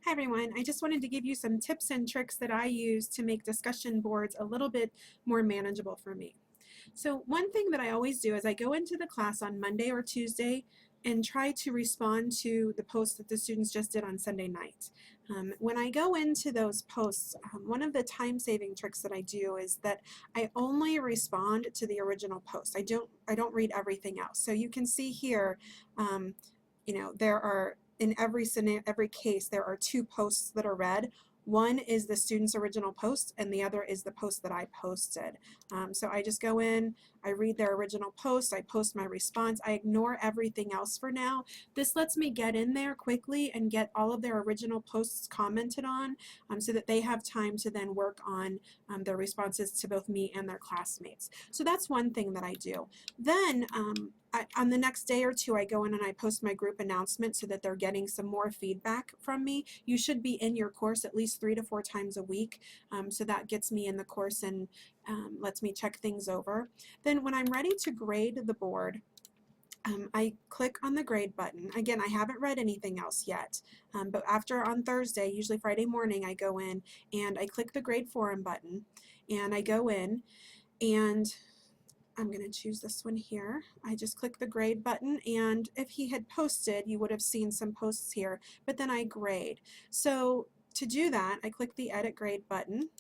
Hi everyone, I just wanted to give you some tips and tricks that I use to make discussion boards a little bit more manageable for me. So one thing that I always do is I go into the class on Monday or Tuesday and try to respond to the posts that the students just did on Sunday night. When I go into those posts, one of the time-saving tricks that I do is that I only respond to the original post. I don't read everything else. So you can see here, there are in every scenario, every case, there are two posts that are read. One is the student's original post, and the other is the post that I posted. So I just go in, I read their original post, I post my response, I ignore everything else for now. This lets me get in there quickly and get all of their original posts commented on, so that they have time to then work on their responses to both me and their classmates. So that's one thing that I do. Then on the next day or two, I go in and I post my group announcement so that they're getting some more feedback from me. You should be in your course at least 3 to 4 times a week, so that gets me in the course and lets me check things over. Then when I'm ready to grade the board, I click on the grade button. Again, I haven't read anything else yet, but after on Thursday, usually Friday morning, I go in and I click the grade forum button, and I go in and I'm going to choose this one here. I just click the grade button, and if he had posted, you would have seen some posts here, but then I grade. So to do that, I click the edit grade button.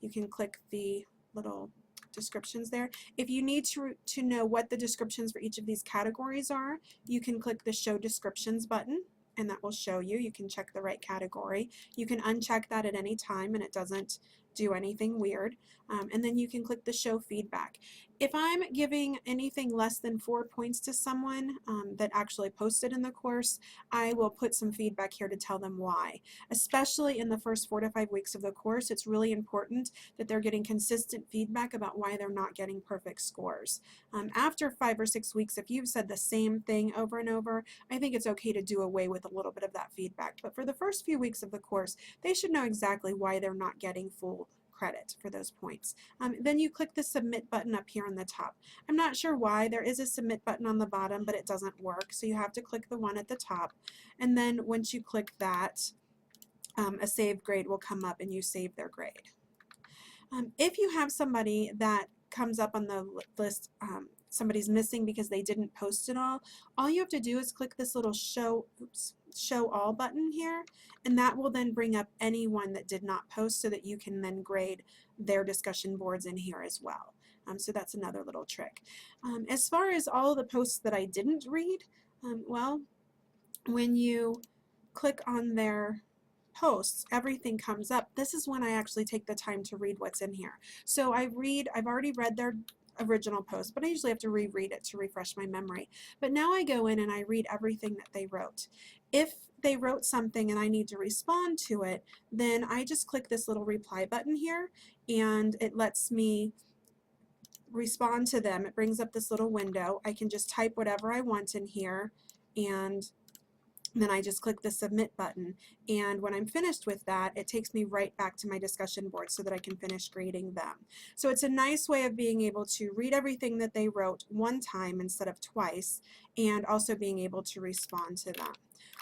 You can click the little descriptions there. If you need to know what the descriptions for each of these categories are, you can click the show descriptions button, and that will show you. You can check the right category. You can uncheck that at any time and it doesn't do anything weird. And then you can click the show feedback. If I'm giving anything less than 4 points to someone that actually posted in the course, I will put some feedback here to tell them why. Especially in the first 4 to 5 weeks of the course, it's really important that they're getting consistent feedback about why they're not getting perfect scores. After 5 or 6 weeks, if you've said the same thing over and over, I think it's okay to do away with a little bit of that feedback. But for the first few weeks of the course, they should know exactly why they're not getting full credit for those points. Then you click the submit button up here on the top. I'm not sure why there is a submit button on the bottom, but it doesn't work, so you have to click the one at the top, and then once you click that, a saved grade will come up and you save their grade. If you have somebody that comes up on the list, somebody's missing because they didn't post it all you have to do is click this little show all button here, and that will then bring up anyone that did not post so that you can then grade their discussion boards in here as well. So that's another little trick. As far as all the posts that I didn't read, well, when you click on their posts, everything comes up. This is when I actually take the time to read what's in here. So I've already read their original post, but I usually have to reread it to refresh my memory. But now I go in and I read everything that they wrote. If they wrote something and I need to respond to it, then I just click this little reply button here, and it lets me respond to them. It brings up this little window. I can just type whatever I want in here, and then I just click the submit button, and when I'm finished with that, it takes me right back to my discussion board so that I can finish grading them. So it's a nice way of being able to read everything that they wrote one time instead of twice, and also being able to respond to them.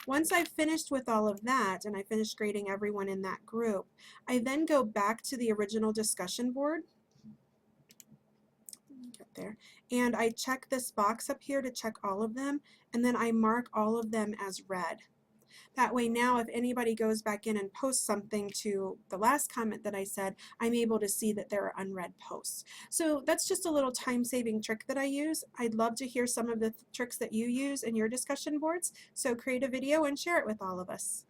Once I've finished with all of that and I finished grading everyone in that group, I then go back to the original discussion board. Get there, and I check this box up here to check all of them, and then I mark all of them as read. That way now if anybody goes back in and posts something to the last comment that I said, I'm able to see that there are unread posts. So that's just a little time-saving trick that I use. I'd love to hear some of the tricks that you use in your discussion boards, so create a video and share it with all of us.